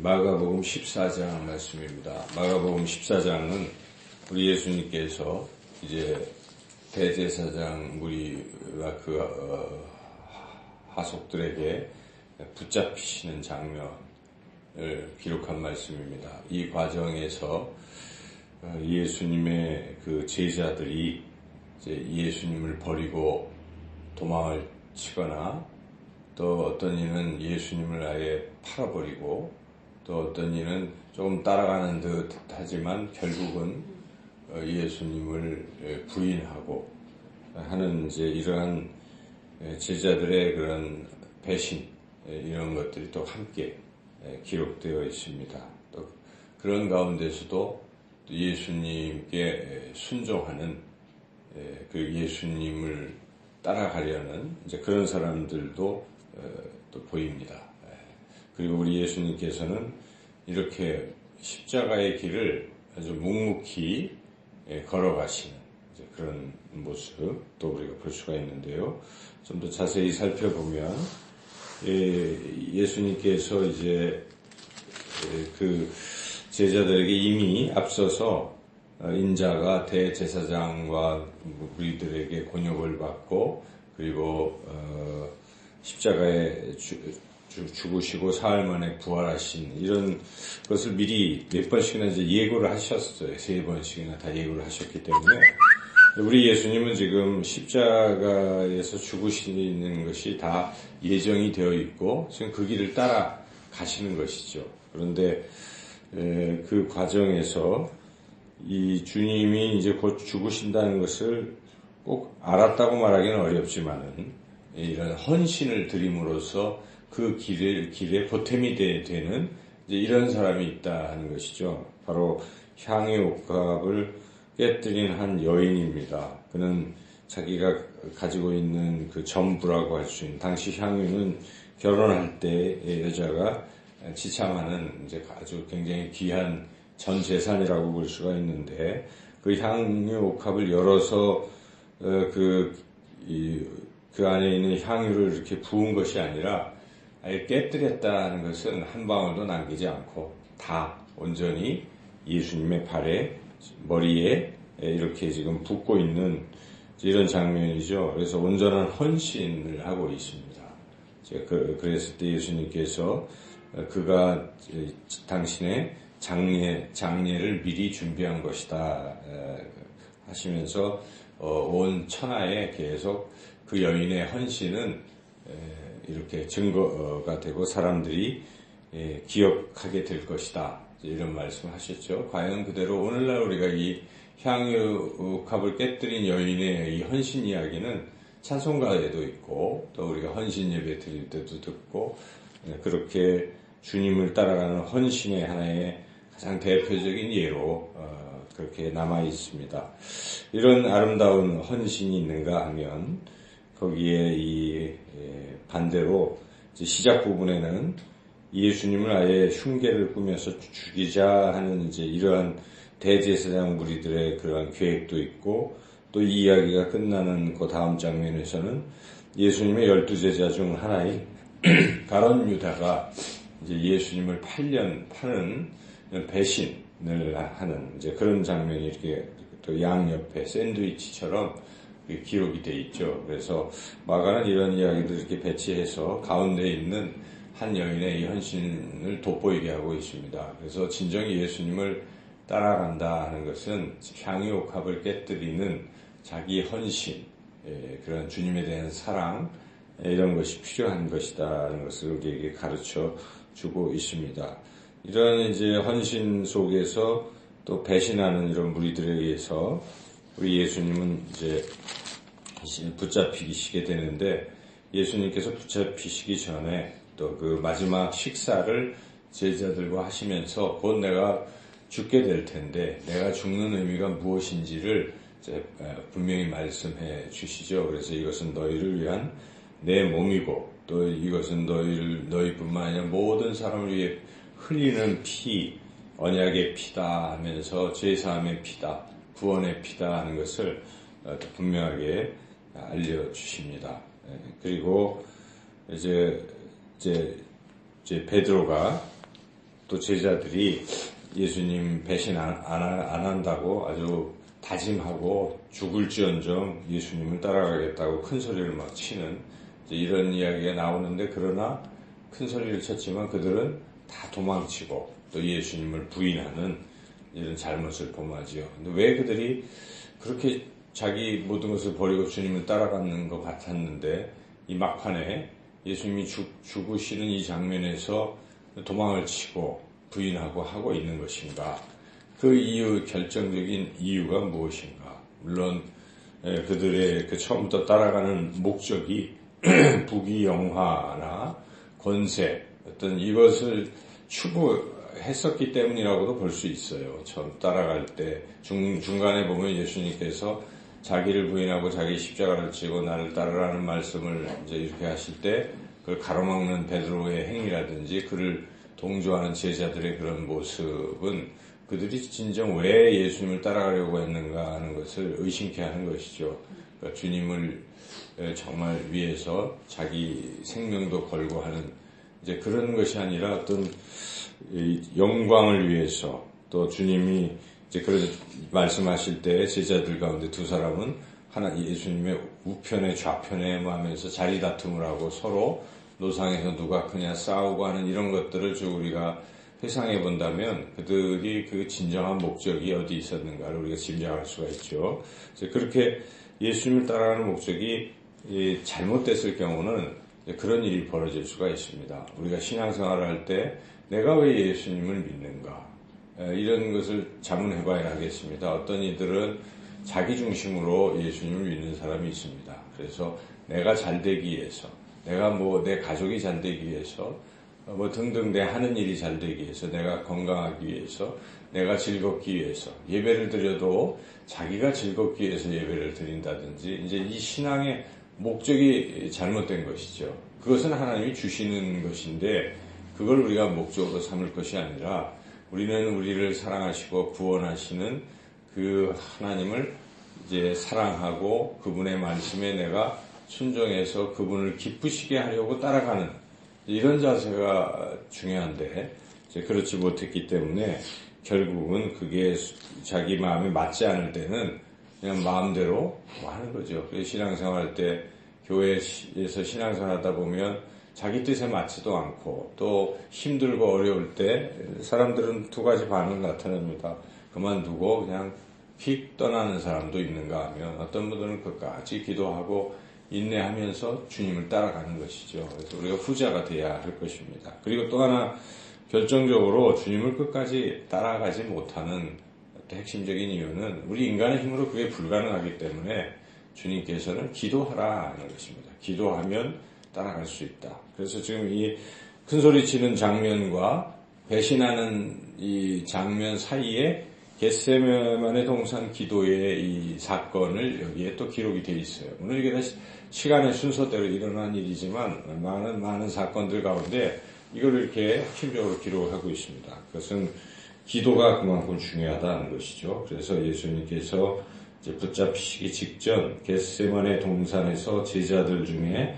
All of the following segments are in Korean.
마가복음 14장 말씀입니다. 마가복음 14장은 우리 예수님께서 이제 대제사장 무리와 그 하속들에게 붙잡히시는 장면을 기록한 말씀입니다. 이 과정에서 예수님의 그 제자들이 이제 예수님을 버리고 도망을 치거나 또 어떤 이는 예수님을 아예 팔아버리고 또 어떤 이는 조금 따라가는 듯 하지만 결국은 예수님을 부인하고 하는 이제 이러한 제자들의 그런 배신 이런 것들이 또 함께 기록되어 있습니다. 또 그런 가운데서도 예수님께 순종하는 그 예수님을 따라가려는 이제 그런 사람들도 또 보입니다. 그리고 우리 예수님께서는 이렇게 십자가의 길을 아주 묵묵히 걸어가시는 이제 그런 모습도 우리가 볼 수가 있는데요. 좀 더 자세히 살펴보면 예수님께서 이제 그 제자들에게 이미 앞서서 인자가 대제사장과 무리들에게 곤욕을 받고 그리고 십자가에 죽으시고 사흘 만에 부활하신 이런 것을 미리 몇 번씩이나 이제 예고를 하셨어요. 3번씩이나 다 예고를 하셨기 때문에 우리 예수님은 지금 십자가에서 죽으시는 것이 다 예정이 되어 있고 지금 그 길을 따라 가시는 것이죠. 그런데 그 과정에서 이 주님이 이제 곧 죽으신다는 것을 꼭 알았다고 말하기는 어렵지만은 이런 헌신을 드림으로써 그 길에 보탬이 되는 이제 이런 사람이 있다 하는 것이죠. 바로 향유 옥합을 깨뜨린 한 여인입니다. 그는 자기가 가지고 있는 그 전부라고 할 수 있는 당시 향유는 결혼할 때 여자가 지참하는 이제 아주 굉장히 귀한 전 재산이라고 볼 수가 있는데 그 향유 옥합을 열어서 그 안에 있는 향유를 이렇게 부은 것이 아니라 아예 깨뜨렸다는 것은 한 방울도 남기지 않고 다 온전히 예수님의 발에 머리에 이렇게 지금 붓고 있는 이런 장면이죠. 그래서 온전한 헌신을 하고 있습니다. 그랬을 때 예수님께서 그가 당신의 장례를 미리 준비한 것이다 하시면서 온 천하에 계속 그 여인의 헌신은 이렇게 증거가 되고 사람들이 기억하게 될 것이다. 이런 말씀을 하셨죠. 과연 그대로 오늘날 우리가 이 향유컵을 깨뜨린 여인의 이 헌신 이야기는 찬송가에도 있고 또 우리가 헌신 예배 드릴 때도 듣고 그렇게 주님을 따라가는 헌신의 하나의 가장 대표적인 예로 그렇게 남아 있습니다. 이런 아름다운 헌신이 있는가 하면 거기에 이 반대로 시작 부분에는 예수님을 아예 흉계를 꾸며서 죽이자 하는 이제 이러한 대제사장 무리들의 그러한 계획도 있고 또 이 이야기가 끝나는 그 다음 장면에서는 예수님의 12제자 중 하나인 가룟 유다가 이제 예수님을 파는 배신을 하는 이제 그런 장면이 이렇게 또 양옆에 샌드위치처럼 기록이 돼 있죠. 그래서 마가는 이런 이야기들 이렇게 배치해서 가운데 있는 한 여인의 이 헌신을 돋보이게 하고 있습니다. 그래서 진정히 예수님을 따라간다 하는 것은 향유 옥합을 깨뜨리는 자기 헌신, 그런 주님에 대한 사랑 이런 것이 필요한 것이다라는 것을 우리에게 가르쳐 주고 있습니다. 이런 이제 헌신 속에서 또 배신하는 이런 무리들에 의해서 우리 예수님은 이제 붙잡히시게 되는데 예수님께서 붙잡히시기 전에 또 그 마지막 식사를 제자들과 하시면서 곧 내가 죽게 될 텐데 내가 죽는 의미가 무엇인지를 분명히 말씀해 주시죠. 그래서 이것은 너희를 위한 내 몸이고 또 이것은 너희뿐만 아니라 모든 사람을 위해 흘리는 피, 언약의 피다 하면서 제사함의 피다, 구원의 피다 하는 것을 분명하게 알려주십니다. 그리고 이제 베드로가 또 제자들이 예수님 배신 안 한다고 아주 다짐하고 죽을지언정 예수님을 따라가겠다고 큰 소리를 막 치는 이런 이야기가 나오는데, 그러나 큰 소리를 쳤지만 그들은 다 도망치고 또 예수님을 부인하는 이런 잘못을 범하지요. 근데 왜 그들이 그렇게 자기 모든 것을 버리고 주님을 따라가는 것 같았는데 이 막판에 예수님이 죽으시는 이 장면에서 도망을 치고 부인하고 하고 있는 것인가? 그 이유, 결정적인 이유가 무엇인가? 물론 그들의 그 처음부터 따라가는 목적이 부귀영화나 권세, 어떤 이것을 추구했었기 때문이라고도 볼 수 있어요. 처음 따라갈 때 중간에 보면 예수님께서 자기를 부인하고 자기 십자가를 지고 나를 따르라는 말씀을 이제 이렇게 하실 때 그걸 가로막는 베드로의 행위라든지 그를 동조하는 제자들의 그런 모습은 그들이 진정 왜 예수님을 따라가려고 했는가 하는 것을 의심케 하는 것이죠. 그러니까 주님을 정말 위해서 자기 생명도 걸고 하는 이제 그런 것이 아니라 어떤 영광을 위해서, 또 주님이 이제 그런 말씀하실 때 제자들 가운데 두 사람은 하나 예수님의 우편에 좌편에 하면서 자리 다툼을 하고 서로 노상에서 누가 크냐 싸우고 하는 이런 것들을 쭉 우리가 회상해 본다면 그들이 그 진정한 목적이 어디 있었는가를 우리가 짐작할 수가 있죠. 그렇게 예수님을 따라가는 목적이 잘못됐을 경우는 그런 일이 벌어질 수가 있습니다. 우리가 신앙생활을 할 때 내가 왜 예수님을 믿는가? 이런 것을 자문해 봐야 하겠습니다. 어떤 이들은 자기 중심으로 예수님을 믿는 사람이 있습니다. 그래서 내가 잘 되기 위해서, 내가 내 가족이 잘 되기 위해서, 등등 내 하는 일이 잘 되기 위해서, 내가 건강하기 위해서, 내가 즐겁기 위해서, 예배를 드려도 자기가 즐겁기 위해서 예배를 드린다든지, 이제 이 신앙의 목적이 잘못된 것이죠. 그것은 하나님이 주시는 것인데, 그걸 우리가 목적으로 삼을 것이 아니라, 우리는 우리를 사랑하시고 구원하시는 그 하나님을 이제 사랑하고 그분의 말씀에 내가 순종해서 그분을 기쁘시게 하려고 따라가는 이런 자세가 중요한데, 이제 그렇지 못했기 때문에 결국은 그게 자기 마음에 맞지 않을 때는 그냥 마음대로 하는 거죠. 그래서 신앙생활 때 교회에서 신앙생활 하다 보면 자기 뜻에 맞지도 않고 또 힘들고 어려울 때 사람들은 두 가지 반응을 나타냅니다. 그만두고 그냥 휙 떠나는 사람도 있는가 하면 어떤 분들은 끝까지 기도하고 인내하면서 주님을 따라가는 것이죠. 그래서 우리가 후자가 돼야 할 것입니다. 그리고 또 하나 결정적으로 주님을 끝까지 따라가지 못하는 핵심적인 이유는 우리 인간의 힘으로 그게 불가능하기 때문에 주님께서는 기도하라 하는 것입니다. 기도하면 따라갈 수 있다. 그래서 지금 이 큰소리 치는 장면과 배신하는 이 장면 사이에 겟세마네 동산 기도의 이 사건을 여기에 또 기록이 되어 있어요. 물론 이게 다 시간의 순서대로 일어난 일이지만 많은 사건들 가운데 이걸 이렇게 핵심적으로 기록을 하고 있습니다. 그것은 기도가 그만큼 중요하다는 것이죠. 그래서 예수님께서 이제 붙잡히시기 직전 겟세마네 동산에서 제자들 중에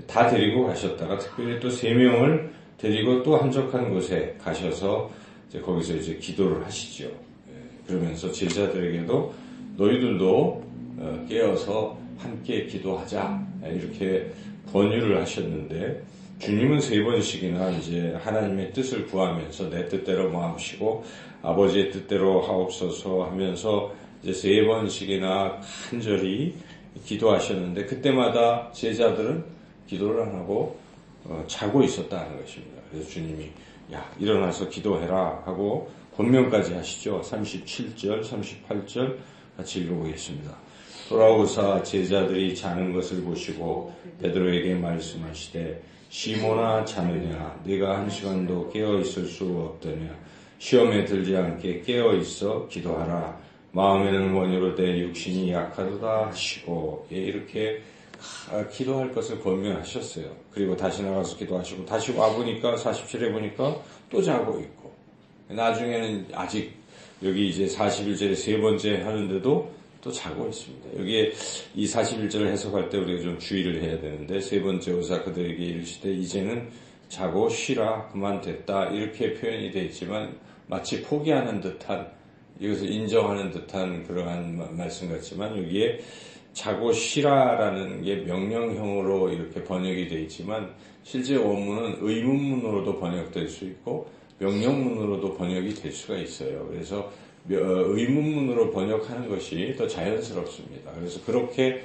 다 데리고 가셨다가 특별히 또 3명을 데리고 또 한적한 곳에 가셔서 이제 거기서 이제 기도를 하시죠. 그러면서 제자들에게도 너희들도 깨어서 함께 기도하자 이렇게 권유를 하셨는데, 주님은 3번씩이나 이제 하나님의 뜻을 구하면서 내 뜻대로 마음시고 아버지의 뜻대로 하옵소서 하면서 이제 3번씩이나 간절히 기도하셨는데, 그때마다 제자들은 기도를 안 하고 자고 있었다는 것입니다. 그래서 주님이 야 일어나서 기도해라 하고 권면까지 하시죠. 37절, 38절 같이 읽어보겠습니다. 돌아오사 제자들이 자는 것을 보시고 베드로에게 말씀하시되 시몬아 자느냐 네가 1시간도 깨어 있을 수 없더냐 시험에 들지 않게 깨어 있어 기도하라 마음에는 원유로되 육신이 약하도다 하시고 이렇게 기도할 것을 권면하셨어요. 그리고 다시 나가서 기도하시고 다시 와보니까 47에 보니까 또 자고 있고, 나중에는 아직 여기 이제 41절에 3번째 하는데도 또 자고 있습니다. 여기에 이 41절을 해석할 때 우리가 좀 주의를 해야 되는데, 3번째 오사 그들에게 이르시되 이제는 자고 쉬라 그만 됐다 이렇게 표현이 되어 있지만 마치 포기하는 듯한 이것을 인정하는 듯한 그러한 말씀 같지만 여기에 자고 쉬라라는 게 명령형으로 이렇게 번역이 되어 있지만 실제 원문은 의문문으로도 번역될 수 있고 명령문으로도 번역이 될 수가 있어요. 그래서 의문문으로 번역하는 것이 더 자연스럽습니다. 그래서 그렇게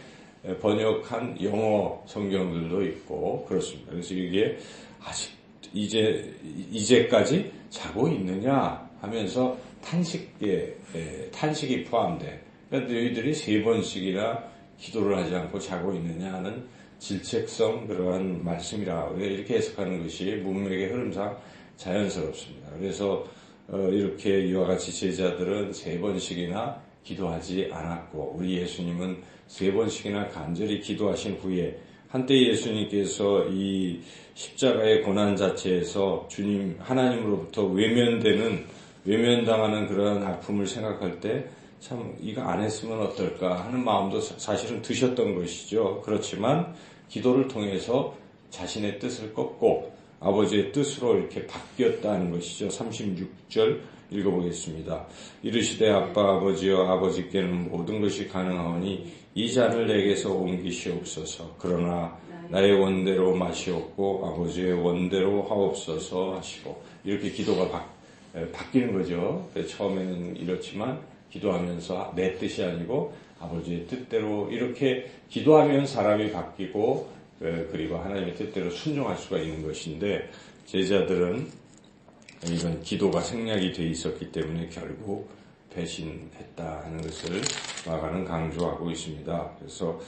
번역한 영어 성경들도 있고 그렇습니다. 그래서 이게 아직 이제까지 자고 있느냐 하면서 탄식이 포함돼. 그러니까 너희들이 3번씩이나 기도를 하지 않고 자고 있느냐 하는 질책성 그러한 말씀이라 이렇게 해석하는 것이 문맥의 흐름상 자연스럽습니다. 그래서 이렇게 이와 같이 제자들은 3번씩이나 기도하지 않았고 우리 예수님은 3번씩이나 간절히 기도하신 후에 한때 예수님께서 이 십자가의 고난 자체에서 주님 하나님으로부터 외면당하는 그러한 아픔을 생각할 때 참 이거 안 했으면 어떨까 하는 마음도 사실은 드셨던 것이죠. 그렇지만 기도를 통해서 자신의 뜻을 꺾고 아버지의 뜻으로 이렇게 바뀌었다는 것이죠. 36절 읽어보겠습니다. 이르시되 아빠 아버지여 아버지께는 모든 것이 가능하오니 이 잔을 내게서 옮기시옵소서. 그러나 나의 원대로 마시옵고 아버지의 원대로 하옵소서 하시고 이렇게 기도가 바뀌는 거죠. 처음에는 이렇지만 기도하면서 내 뜻이 아니고 아버지의 뜻대로 이렇게 기도하면 사람이 바뀌고 그리고 하나님의 뜻대로 순종할 수가 있는 것인데 제자들은 이건 기도가 생략이 돼 있었기 때문에 결국 배신했다 하는 것을 마가는 강조하고 있습니다. 그래서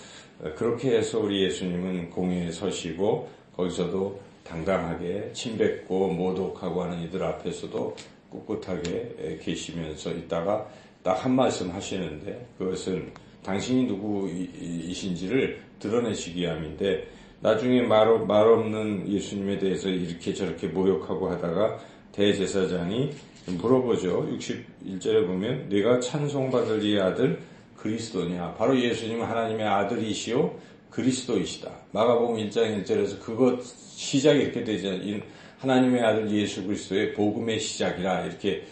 그렇게 해서 우리 예수님은 공회에 서시고 거기서도 당당하게 침뱉고 모독하고 하는 이들 앞에서도 꿋꿋하게 계시면서 있다가 딱 한 말씀 하시는데 그것은 당신이 누구이신지를 드러내시기 위함인데 나중에 말 없는 예수님에 대해서 이렇게 저렇게 모욕하고 하다가 대제사장이 물어보죠. 61절에 보면 네가 찬송받을 이 아들 그리스도냐. 바로 예수님은 하나님의 아들이시오 그리스도이시다. 마가복음 1장 1절에서 그것 시작이 이렇게 되잖아요. 하나님의 아들 예수 그리스도의 복음의 시작이라 이렇게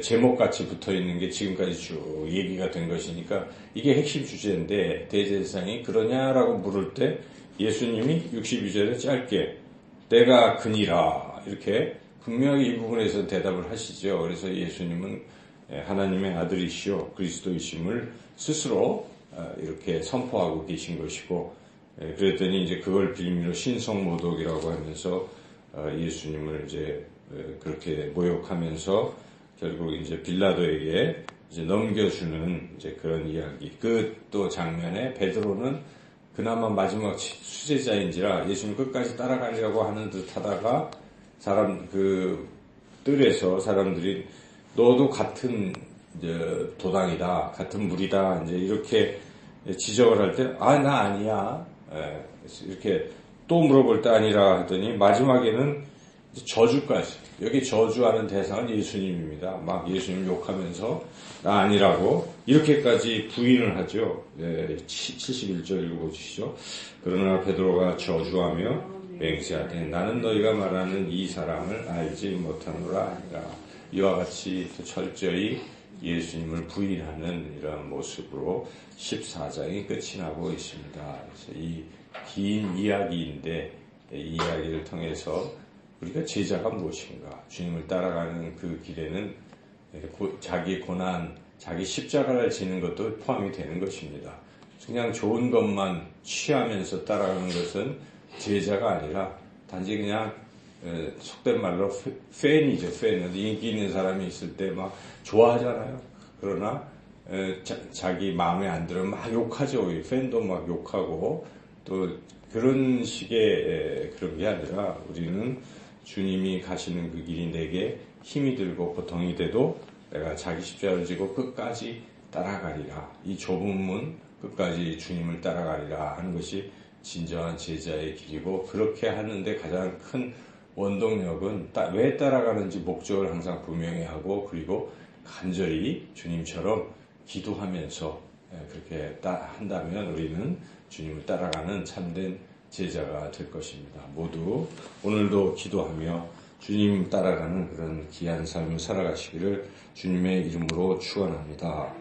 제목같이 붙어있는 게 지금까지 쭉 얘기가 된 것이니까 이게 핵심 주제인데 대제사장이 그러냐라고 물을 때 예수님이 62절에 짧게 내가 그니라 이렇게 분명히 이 부분에서 대답을 하시죠. 그래서 예수님은 하나님의 아들이시오 그리스도이심을 스스로 이렇게 선포하고 계신 것이고 그랬더니 이제 그걸 빌미로 신성모독이라고 하면서 예수님을 이제 그렇게 모욕하면서 결국 이제 빌라도에게 이제 넘겨주는 이제 그런 이야기. 그 또 장면에 베드로는 그나마 마지막 수제자인지라 예수님 끝까지 따라가려고 하는 듯 하다가 그 뜰에서 사람들이 너도 같은 이제 도당이다, 같은 무리다, 이제 이렇게 지적을 할 때, 나 아니야. 이렇게 또 물어볼 때 아니라 하더니 마지막에는 저주까지. 여기 저주하는 대상은 예수님입니다. 막 예수님 욕하면서 나 아니라고 이렇게까지 부인을 하죠. 71절 읽어보시죠. 그러나 베드로가 저주하며 맹세하되 나는 너희가 말하는 이 사람을 알지 못하노라 하니라. 이와 같이 철저히 예수님을 부인하는 이런 모습으로 14장이 끝이 나고 있습니다. 그래서 이 긴 이야기인데 이 이야기를 통해서 우리가 제자가 무엇인가 주님을 따라가는 그 길에는 자기 고난, 자기 십자가를 지는 것도 포함이 되는 것입니다. 그냥 좋은 것만 취하면서 따라가는 것은 제자가 아니라 단지 그냥 속된 말로 팬이죠. 팬. 인기 있는 사람이 있을 때 막 좋아하잖아요. 그러나 자기 마음에 안 들으면 막 욕하죠. 팬도 막 욕하고 또 그런 식의 그런 게 아니라 우리는 주님이 가시는 그 길이 내게 힘이 들고 고통이 돼도 내가 자기 십자가를 지고 끝까지 따라가리라. 이 좁은 문 끝까지 주님을 따라가리라 하는 것이 진정한 제자의 길이고 그렇게 하는데 가장 큰 원동력은 왜 따라가는지 목적을 항상 분명히 하고 그리고 간절히 주님처럼 기도하면서 그렇게 한다면 우리는 주님을 따라가는 참된 제자가 될 것입니다. 모두 오늘도 기도하며 주님 따라가는 그런 귀한 삶을 살아가시기를 주님의 이름으로 축원합니다.